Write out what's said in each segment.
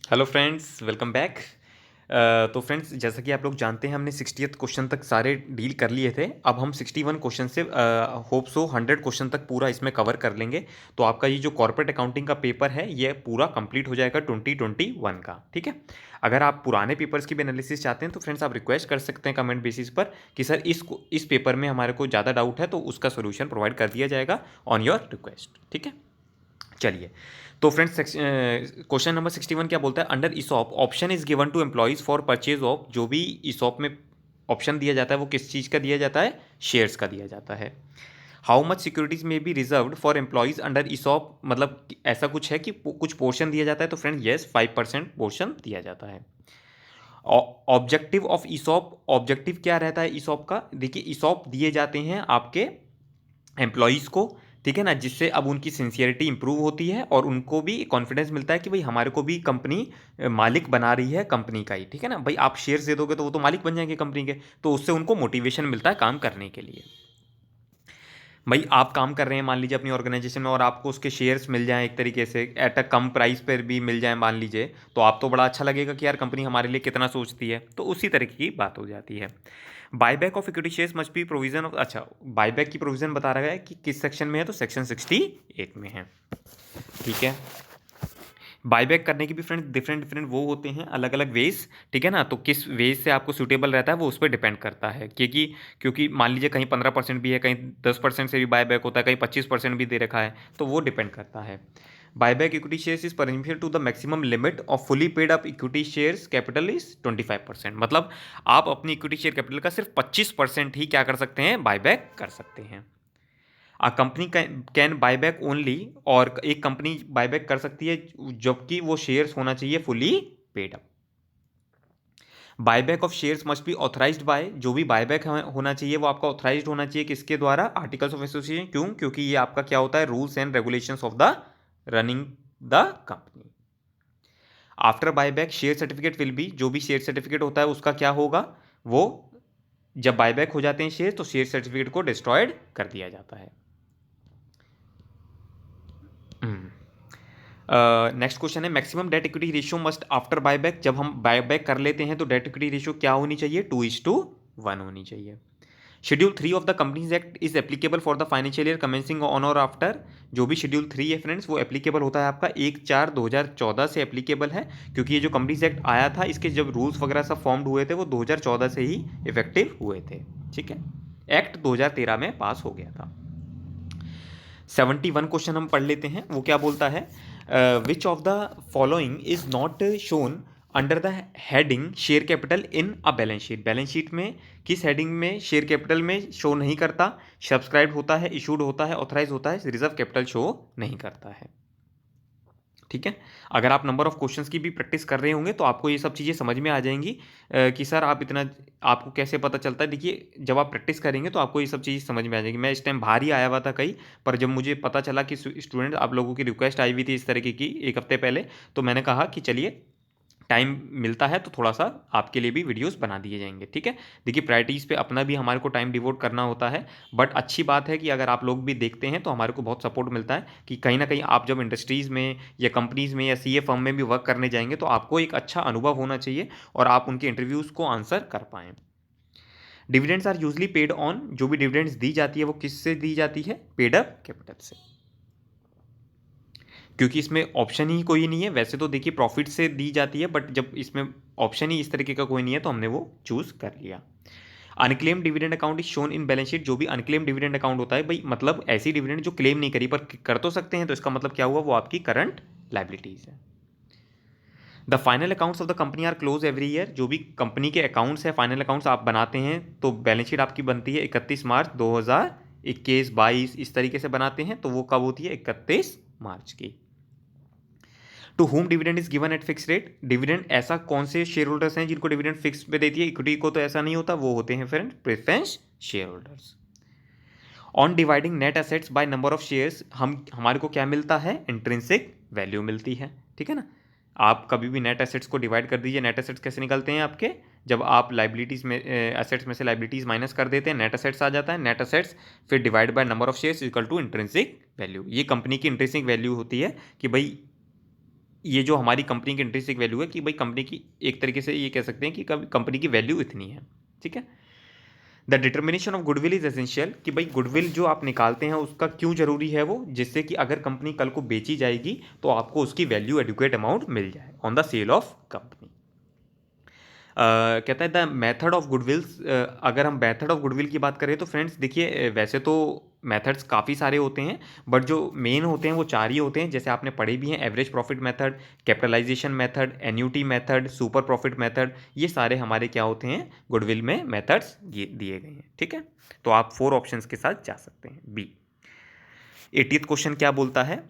Hello friends, welcome back. तो friends, जैसा कि आप लोग जानते हैं, हमने 60th क्वेश्चन तक सारे डील कर लिए थे। अब हम 61 क्वेश्चन से होप सो 100 क्वेश्चन तक पूरा इसमें कवर कर लेंगे। तो आपका ये जो कॉर्पोरेट अकाउंटिंग का पेपर है ये पूरा कंप्लीट हो जाएगा 2021 का। ठीक है। अगर आप पुराने पेपर्स की भी एनालिसिस चाहते हैं तो फ्रेंड्स आप रिक्वेस्ट कर सकते हैं कमेंट बेसिस पर कि सर इस पेपर में हमारे को ज़्यादा डाउट है, तो उसका सोल्यूशन प्रोवाइड कर दिया जाएगा ऑन योर रिक्वेस्ट। ठीक है। चलिए, तो फ्रेंड्स क्वेश्चन नंबर 61 क्या बोलता है? Under ESOP option is given to employees for purchase of. जो भी ईसॉप में ऑप्शन दिया जाता है वो किस चीज़ का दिया जाता है? शेयर्स का दिया जाता है। How much securities may be reserved for employees under ESOP, मतलब ऐसा कुछ है कि कुछ पोर्शन दिया जाता है। तो फ्रेंड यस, 5% पोर्शन दिया जाता है। ऑब्जेक्टिव ऑफ ईसॉप, ऑब्जेक्टिव क्या रहता है ईसॉप का? देखिए, ईसॉप दिए जाते हैं आपके एम्प्लॉयज़ को, ठीक है ना, जिससे अब उनकी सिंसियरिटी इंप्रूव होती है और उनको भी कॉन्फिडेंस मिलता है कि भाई हमारे को भी कंपनी मालिक बना रही है कंपनी का ही। ठीक है ना भाई, आप शेयर्स दे दोगे तो वो तो मालिक बन जाएंगे कंपनी के, तो उससे उनको मोटिवेशन मिलता है काम करने के लिए। भाई आप काम कर रहे हैं मान लीजिए अपनी ऑर्गेनाइजेशन में, और आपको उसके शेयर्स मिल जाएं एक तरीके से एट अ कम प्राइस पर भी मिल जाए मान लीजिए, तो आप तो बड़ा अच्छा लगेगा कि यार कंपनी हमारे लिए कितना सोचती है। तो उसी तरीके की बात हो जाती है। Buyback of equity shares must be provision of, अच्छा, बायबैक की प्रोविजन बता रहा है कि किस सेक्शन में है, तो सेक्शन 68 में है। ठीक है। बायबैक करने की भी फ्रेंड डिफरेंट डिफरेंट वो होते हैं, अलग अलग वेज। ठीक है ना, तो किस वेज से आपको सूटेबल रहता है वो उस पर डिपेंड करता है। क्योंकि मान लीजिए कहीं 15% भी है, कहीं 10% से भी बायबैक होता है, कहीं 25% भी दे रखा है, तो वो डिपेंड करता है। Buyback equity shares is permitted to the maximum limit of fully paid up equity shares capital is 25%। मतलब आप अपनी इक्विटी शेयर कैपिटल का सिर्फ 25% ही क्या कर सकते हैं? बायबैक कर सकते हैं। आ कंपनी कैन बायबैक ओनली, और एक कंपनी बायबैक कर सकती है जबकि वो शेयर्स होना चाहिए fully paid up. Buyback of shares must be authorised bye, जो भी बायबैक होना चाहिए वो आपका ऑथराइज्ड होना चाहिए किसके द्वारा? Articles of association. क्यों? क्योंकि ये आपका क्या होता है? Rules and regulations of the running the company. After buyback share certificate will be, जो भी शेयर सर्टिफिकेट होता है उसका क्या होगा? वो जब बायबैक हो जाते हैं शेयर तो शेयर सर्टिफिकेट को डिस्ट्रॉयड कर दिया जाता है। नेक्स्ट क्वेश्चन है, maximum debt equity ratio must after buyback. जब हम बायबैक कर लेते हैं तो डेट इक्विटी रेशियो क्या होनी चाहिए? 2:1 होनी चाहिए। Schedule 3 of the companies act is applicable for the financial year commencing on और आफ्टर। जो भी शेड्यूल 3 है फ्रेंड्स वो एप्लीकेबल होता है आपका 1/4/2014 से एप्लीकेबल है, क्योंकि ये जो कंपनीज एक्ट आया था इसके जब रूल्स वगैरह सब फॉर्म्ड हुए थे वो 2014 से ही इफेक्टिव हुए थे। ठीक है। एक्ट 2013 में पास हो गया था। 71 क्वेश्चन हम पढ़ लेते हैं। वो क्या बोलता है? Which of the following is not shown under the heading share capital in a balance sheet. Balance sheet में किस हेडिंग में शेयर कैपिटल में शो नहीं करता? सब्सक्राइब होता है, इशूड होता है, ऑथराइज होता है, रिजर्व कैपिटल शो नहीं करता है। ठीक है। अगर आप नंबर ऑफ क्वेश्चंस की भी प्रैक्टिस कर रहे होंगे तो आपको ये सब चीज़ें समझ में आ जाएंगी कि सर आप इतना, आपको कैसे पता चलता है। देखिए, जब आप प्रैक्टिस करेंगे तो आपको ये सब चीज़ समझ में आ जाएगी। मैं इस टाइम बाहर ही आया हुआ था कहीं, पर जब मुझे पता चला कि स्टूडेंट आप लोगों की रिक्वेस्ट आई हुई थी इस तरीके की एक हफ्ते पहले, तो मैंने कहा कि चलिए टाइम मिलता है तो थोड़ा सा आपके लिए भी वीडियोस बना दिए जाएंगे। ठीक है। देखिए, प्रायोरिटीज़ पे अपना भी हमारे को टाइम डिवोट करना होता है, बट अच्छी बात है कि अगर आप लोग भी देखते हैं तो हमारे को बहुत सपोर्ट मिलता है कि कहीं ना कहीं आप जब इंडस्ट्रीज़ में या कंपनीज़ में या सीए फर्म में भी वर्क करने जाएंगे तो आपको एक अच्छा अनुभव होना चाहिए और आप उनके इंटरव्यूज़ को आंसर कर पाएँ। Dividends are usually paid on, जो भी डिविडेंड्स दी जाती है वो किससे दी जाती है? पेड अप कैपिटल से। क्योंकि इसमें ऑप्शन ही कोई नहीं है। वैसे तो देखिए प्रॉफिट से दी जाती है, बट जब इसमें ऑप्शन ही इस तरीके का कोई नहीं है तो हमने वो चूज कर लिया। Unclaim dividend account is shown in balance sheet. जो भी अनक्लेम डिविडेंड अकाउंट होता है भाई, मतलब ऐसी डिविडेंड जो क्लेम नहीं करी पर कर तो सकते हैं, तो इसका मतलब क्या हुआ? वो आपकी करंट लाइबिलिटीज है। The final accounts of the company are close every year. जो भी कंपनी के अकाउंट्स है, फाइनल अकाउंट्स आप बनाते हैं तो बैलेंस शीट आपकी बनती है 31 मार्च 2021 22 इस तरीके से बनाते हैं, तो वो कब होती है? 31 मार्च की। To whom dividend is given at fix rate. Dividend ऐसा कौन से शेयर होल्डर्स हैं जिनको डिविडेंड फिक्स पे देती है? इक्विटी को तो ऐसा नहीं होता, वो होते हैं friend preference share holders. On dividing net assets bye number of shares, हम हमारे को क्या मिलता है? इंट्रिंसिक वैल्यू मिलती है। ठीक है ना। आप कभी भी नेट एसेट्स को डिवाइड कर दीजिए। नेट एसेट्स कैसे निकलते हैं आपके? जब आप लाइबिलिटीज में एसेट्स में से लाइबिलिटीज माइनस कर देते हैं, नेट एसेट्स आ जाता है। नेट एसेट्स फिर divide by number of shares equal to intrinsic value. ये कंपनी की इंट्रिंसिक वैल्यू होती है कि भाई ये जो हमारी कंपनी की इंट्रिंसिक वैल्यू है कि भाई कंपनी की, एक तरीके से ये कह सकते हैं कि कंपनी की वैल्यू इतनी है, ठीक है। The determination of goodwill is essential, कि भाई गुडविल जो आप निकालते हैं उसका क्यों जरूरी है वो, जिससे कि अगर कंपनी कल को बेची जाएगी तो आपको उसकी वैल्यू एडुकेट अमाउंट मिल जाए on the sale of company. कहता है द मेथड ऑफ गुडविल्स, अगर हम मेथड ऑफ गुडविल की बात करें तो फ्रेंड्स देखिए, वैसे तो मेथड्स काफ़ी सारे होते हैं, बट जो मेन होते हैं वो 4 ही होते हैं, जैसे आपने पढ़े भी हैं, average profit method, capitalisation method, annuity method, super profit method, ये सारे हमारे क्या होते हैं, गुडविल में मेथड्स ये दिए गए हैं, ठीक है। तो आप 4 ऑप्शंस के साथ जा सकते हैं। बी। 80th क्वेश्चन क्या बोलता है,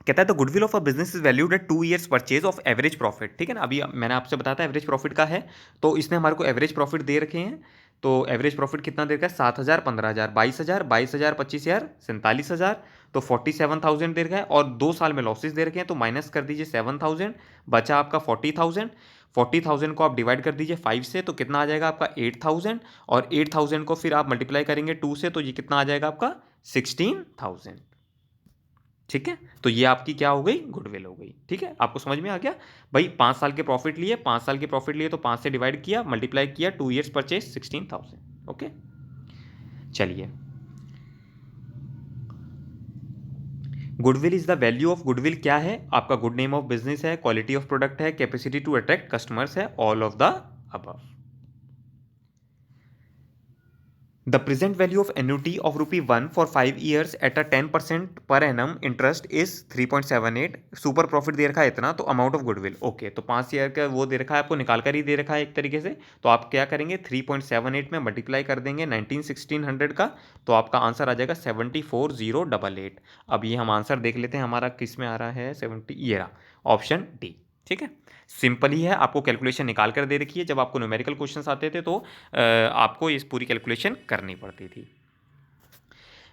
कहता है तो goodwill of a business is valued at 2 years purchase of average profit, ठीक है ना। अभी मैंने आपसे बताया था एवरेज प्रॉफिट का है, तो इसने हमारे को एवरेज प्रॉफिट दे रखे हैं। तो एवरेज प्रॉफिट कितना दे रखा है, 7,000, 15,000, 22,000, 22,000, 25,000, 47,000, तो 47,000 दे रखा है, और 2 साल में लॉसेस दे रखे हैं, तो माइनस कर दीजिए 7,000, बचा आपका 40,000। 40,000 को आप डिवाइड कर दीजिए 5 से, तो कितना आ जाएगा आपका 8,000, और 8,000 को फिर आप मल्टीप्लाई करेंगे 2 से, तो ये कितना आ जाएगा आपका 16,000, ठीक है। तो ये आपकी क्या हो गई, गुडविल हो गई, ठीक है। आपको समझ में आ गया भाई, 5 साल के प्रॉफिट लिए, 5 साल के प्रॉफिट लिए तो 5 से डिवाइड किया, मल्टीप्लाई किया, 2 years परचेज 16,000, ओके। चलिए, goodwill is the value of goodwill क्या है आपका, गुड नेम ऑफ बिजनेस है, क्वालिटी ऑफ प्रोडक्ट है, कैपेसिटी टू अट्रैक्ट कस्टमर्स है, all of the above. The present value of annuity of ₹1 for 5 years at a 10% per annum interest is 3.78। Super profit दे रखा है इतना, तो amount of goodwill okay, तो 5 year का वो दे रखा है आपको, निकाल कर ही दे रखा है एक तरीके से। तो आप क्या करेंगे, 3.78 में मल्टीप्लाई कर देंगे 1600 का, तो आपका आंसर आ जाएगा 74,088। अब ये हम आंसर देख लेते हैं हमारा किस में आ रहा है, 70, ये रहा ऑप्शन डी, ठीक है। सिंपल ही है, आपको कैलकुलेशन निकाल कर दे रखी है, जब आपको न्यूमेरिकल क्वेश्चंस आते थे तो आपको इस पूरी कैलकुलेशन करनी पड़ती थी।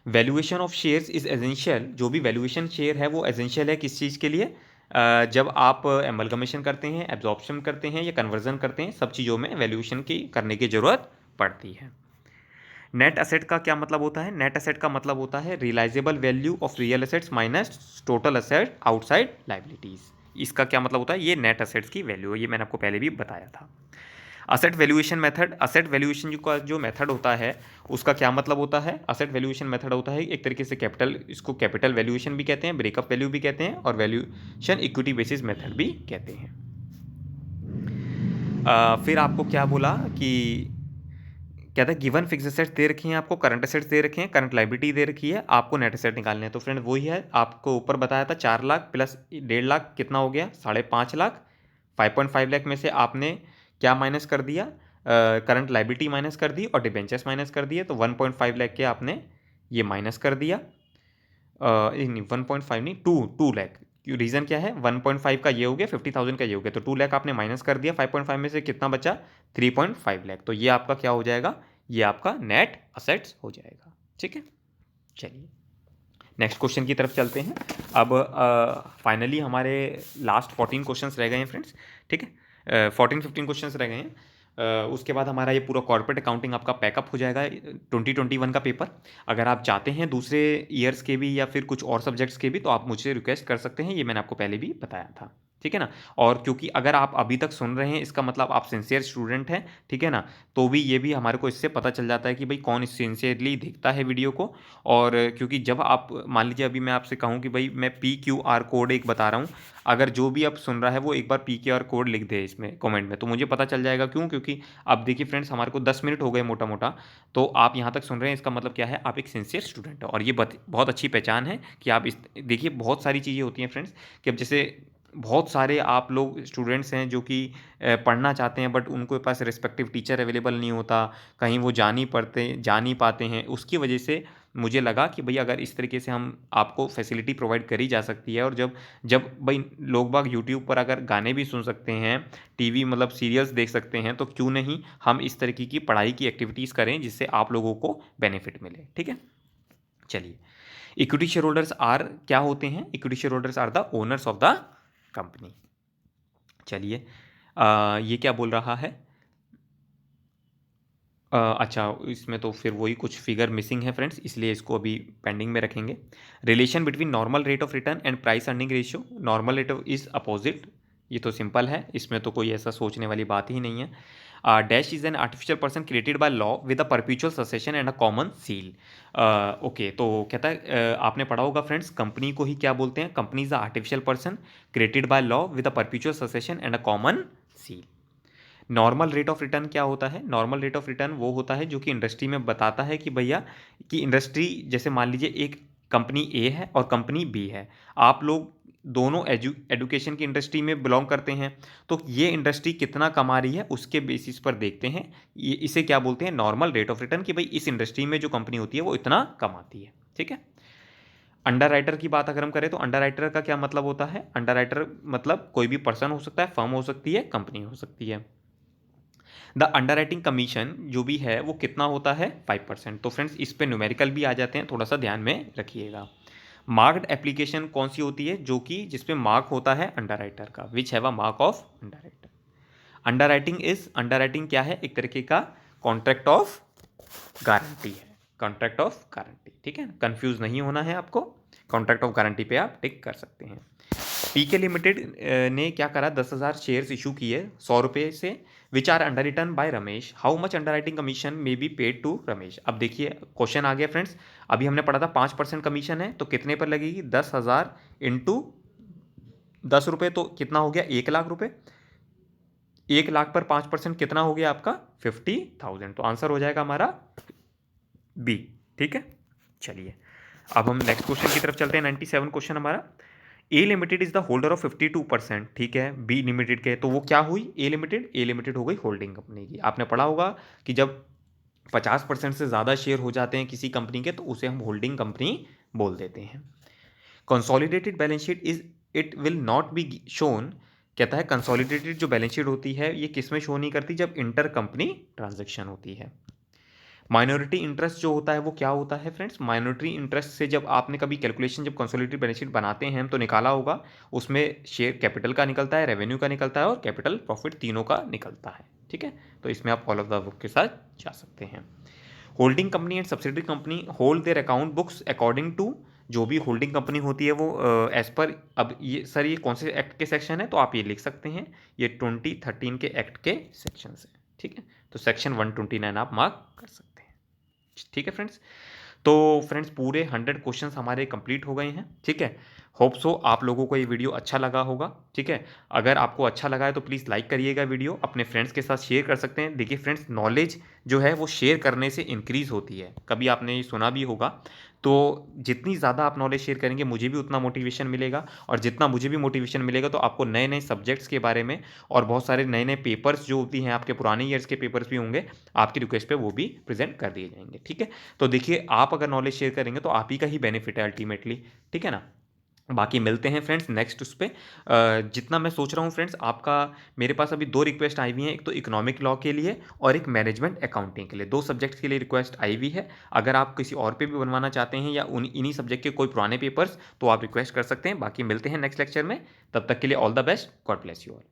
Valuation of shares is essential, जो भी वैल्यूएशन शेयर है वो एजेंशियल है किस चीज़ के लिए, जब आप एमलगमेशन करते हैं, एब्जॉर्प्शन करते हैं या कन्वर्जन करते हैं, सब चीज़ों में वैल्यूएशन की करने की जरूरत पड़ती है। नेट असेट का क्या मतलब होता है, नेट असेट का मतलब होता है realisable value of real assets minus total asset outside liabilities. इसका क्या मतलब होता है, ये नेट असेट्स की वैल्यू है, ये मैंने आपको पहले भी बताया था। Asset valuation method, asset valuation का जो मेथड होता है उसका क्या मतलब होता है, असेट वैल्यूएशन मेथड होता है एक तरीके से कैपिटल, इसको कैपिटल वैल्यूएशन भी कहते हैं, ब्रेकअप वैल्यू भी कहते हैं, और वैल्यूएशन इक्विटी बेसिस मेथड भी कहते हैं। फिर आपको क्या बोला कि कहता है गिवन फिक्स एसेट्स दे रखी हैं आपको, करंट एसेट्स दे रखे हैं, करंट लाइबिलिटी दे रखी है, आपको नेट एसेट निकालने हैं। तो फ्रेंड वही है, आपको ऊपर बताया था 4 लाख प्लस 1.5 लाख कितना हो गया, 5.5 लाख। 5.5 लाख में से आपने क्या माइनस कर दिया, करंट लाइबिलिटी माइनस कर दी और डिबेंचर्स माइनस कर दिए, तो 1.5 लाख के आपने ये माइनस कर दिया, नहीं 1.5 नहीं, 2 लाख। रीज़न क्या है, 1.5 का ये हो गया, 50,000 का ये हो गया, तो 2 लाख आपने माइनस कर दिया, 5.5 में से कितना बचा, 3.5 लाख। तो ये आपका क्या हो जाएगा, ये आपका नेट असेट्स हो जाएगा, ठीक है। चलिए नेक्स्ट क्वेश्चन की तरफ चलते हैं। अब फाइनली हमारे लास्ट 14 क्वेश्चंस रह गए हैं फ्रेंड्स, ठीक है, 14-15 क्वेश्चंस रह गए हैं। उसके बाद हमारा ये पूरा कॉर्पोरेट अकाउंटिंग आपका पैकअप हो जाएगा, 2021 का पेपर। अगर आप चाहते हैं दूसरे ईयर्स के भी या फिर कुछ और सब्जेक्ट्स के भी, तो आप मुझसे रिक्वेस्ट कर सकते हैं, ये मैंने आपको पहले भी बताया था, ठीक है ना। और क्योंकि अगर आप अभी तक सुन रहे हैं, इसका मतलब आप सिंसियर स्टूडेंट हैं, ठीक है ना। तो भी ये भी हमारे को इससे पता चल जाता है कि भाई कौन सिंसियरली देखता है वीडियो को। और क्योंकि जब आप मान लीजिए अभी मैं आपसे कहूँ कि भाई मैं PQR कोड एक बता रहा हूँ, अगर जो भी अब सुन रहा है वो एक बार PQR कोड लिख दे इसमें कमेंट में, तो मुझे पता चल जाएगा। क्यों, क्योंकि अब देखिए फ्रेंड्स, हमारे को 10 मिनट हो गए मोटा मोटा, तो आप यहाँ तक सुन रहे हैं, इसका मतलब क्या है, आप एक सिंसियर स्टूडेंट हो, और ये बहुत अच्छी पहचान है कि आप इस, देखिए बहुत सारी चीज़ें होती हैं फ्रेंड्स, कि अब जैसे बहुत सारे आप लोग स्टूडेंट्स हैं जो कि पढ़ना चाहते हैं, बट उनको पास रिस्पेक्टिव टीचर अवेलेबल नहीं होता, कहीं वो जा नहीं पाते हैं, उसकी वजह से मुझे लगा कि भाई अगर इस तरीके से हम आपको फैसिलिटी प्रोवाइड करी जा सकती है, और जब जब भाई लोग बाग यूट्यूब पर अगर गाने भी सुन सकते हैं, टीवी मतलब सीरियल्स देख सकते हैं, तो क्यों नहीं हम इस तरीके की पढ़ाई की एक्टिविटीज़ करें जिससे आप लोगों को बेनिफिट मिले, ठीक है। चलिए, इक्विटी शेयर होल्डर्स आर क्या होते हैं, equity share holders are the owners of the company. चलिए, ये क्या बोल रहा है, अच्छा, इसमें तो फिर वही कुछ फिगर मिसिंग है फ्रेंड्स, इसलिए इसको अभी पेंडिंग में रखेंगे। Relation between normal rate of return and price earning ratio, normal rate of is opposite, ये तो सिंपल है, इसमें तो कोई ऐसा सोचने वाली बात ही नहीं है। Dash is an artificial person created by law with a perpetual succession and a common seal. Okay, तो कहता है आपने पढ़ा होगा फ्रेंड्स, कंपनी को ही क्या बोलते हैं, company is a artificial person created by law with a perpetual succession and a common seal. Normal rate of return क्या होता है, नॉर्मल रेट ऑफ रिटर्न वो होता है जो कि इंडस्ट्री में बताता है कि भैया कि इंडस्ट्री, जैसे मान लीजिए एक कंपनी ए है और कंपनी बी है, आप लोग दोनों एजुकेशन की इंडस्ट्री में बिलोंग करते हैं, तो ये इंडस्ट्री कितना कमा रही है उसके बेसिस पर देखते हैं, ये इसे क्या बोलते हैं, नॉर्मल रेट ऑफ रिटर्न, कि भाई इस इंडस्ट्री में जो कंपनी होती है वो इतना कमाती है। ठीक है। अंडर राइटर की बात अगर हम करें तो अंडर राइटर का क्या मतलब होता है, अंडर राइटर मतलब कोई भी पर्सन हो सकता है, फर्म हो सकती है, कंपनी हो सकती है। द अंडरराइटिंग कमीशन जो भी है वो कितना होता है, 5%। तो फ्रेंड्स इस पे न्यूमेरिकल भी आ जाते हैं, थोड़ा सा ध्यान में रखिएगा। मार्क्ड एप्लीकेशन कौन सी होती है, जो कि जिसपे मार्क होता है अंडरराइटर का, which have a mark of underwriter. Underwriting क्या है, एक तरीके का कॉन्ट्रैक्ट ऑफ गारंटी है, कॉन्ट्रैक्ट ऑफ गारंटी। ठीक है, कंफ्यूज नहीं होना है आपको, कॉन्ट्रैक्ट ऑफ गारंटी पे आप टिक कर सकते हैं। पीके लिमिटेड ने क्या करा, 10,000 शेयर्स इशू किए 100 रुपये से, which are underwritten by Ramesh, how much underwriting commission may be paid to Ramesh. अब देखिए क्वेश्चन आ गया फ्रेंड्स, अभी हमने पढ़ा था 5% कमीशन है, तो कितने पर लगेगी, 10,000 इंटू 10 रुपये, तो कितना हो गया, 1 लाख रुपये। 1 लाख पर 5% कितना हो गया आपका, 50,000। तो आंसर हो जाएगा हमारा बी। ठीक है, चलिए अब हम नेक्स्ट क्वेश्चन की तरफ चलते हैं। 97 क्वेश्चन हमारा, A limited is the holder of 52%, ठीक है, बी लिमिटेड के, तो वो क्या हुई, ए लिमिटेड हो गई होल्डिंग कंपनी की। आपने पढ़ा होगा कि जब 50% से ज़्यादा शेयर हो जाते हैं किसी कंपनी के, तो उसे हम होल्डिंग कंपनी बोल देते हैं। Consolidated balance sheet is, it will not be shown, कहता है कंसोलिडेटेड जो बैलेंस शीट होती है ये किस में शो नहीं करती, जब इंटर कंपनी ट्रांजेक्शन होती है। माइनॉरिटी इंटरेस्ट जो होता है वो क्या होता है फ्रेंड्स, माइनॉरिटी इंटरेस्ट से जब आपने कभी कैलकुलेशन, जब कंसोलिडेटेड बैलेंस शीट बनाते हैं तो निकाला होगा, उसमें शेयर कैपिटल का निकलता है, रेवेन्यू का निकलता है और कैपिटल प्रॉफिट तीनों का निकलता है। ठीक है, तो इसमें आप ऑल ऑफ द बुक के साथ जा सकते हैं। Holding company and subsidiary company hold their account books according to, जो भी होल्डिंग कंपनी होती है वो एज पर, अब ये सर ये कौन से एक्ट के सेक्शन है, तो आप ये लिख सकते हैं, ये 2013 के एक्ट के सेक्शन से। ठीक है, तो सेक्शन 129 आप मार्क कर सकते हैं। ठीक है फ्रेंड्स, तो फ्रेंड्स पूरे 100 क्वेश्चंस हमारे कंप्लीट हो गए हैं। ठीक है, होप सो आप लोगों को ये वीडियो अच्छा लगा होगा। ठीक है, अगर आपको अच्छा लगा है तो प्लीज़ लाइक करिएगा वीडियो, अपने फ्रेंड्स के साथ शेयर कर सकते हैं। देखिए फ्रेंड्स, नॉलेज जो है वो शेयर करने से इंक्रीज़ होती है, कभी आपने ये सुना भी होगा। तो जितनी ज़्यादा आप नॉलेज शेयर करेंगे मुझे भी उतना मोटिवेशन मिलेगा, और जितना मुझे भी मोटिवेशन मिलेगा तो आपको नए नए सब्जेक्ट्स के बारे में और बहुत सारे नए नए पेपर्स जो होती हैं, आपके पुराने ईयर्स के पेपर्स भी होंगे, आपकी रिक्वेस्ट पे वो भी प्रेजेंट कर दिए जाएंगे। ठीक है, तो देखिए आप अगर नॉलेज शेयर करेंगे तो आप ही का ही बेनिफिट है अल्टीमेटली। ठीक है ना, बाकी मिलते हैं फ्रेंड्स नेक्स्ट उस पर। जितना मैं सोच रहा हूँ फ्रेंड्स, आपका मेरे पास अभी 2 रिक्वेस्ट आई हुई हैं, एक तो इकोनॉमिक लॉ के लिए और एक मैनेजमेंट अकाउंटिंग के लिए, 2 सब्जेक्ट्स के लिए रिक्वेस्ट आई हुई है। अगर आप किसी और पे भी बनवाना चाहते हैं या इन्हीं सब्जेक्ट के कोई पुराने पेपर्स, तो आप रिक्वेस्ट कर सकते हैं। बाकी मिलते हैं नेक्स्ट लेक्चर में, तब तक के लिए all the best, God bless you all.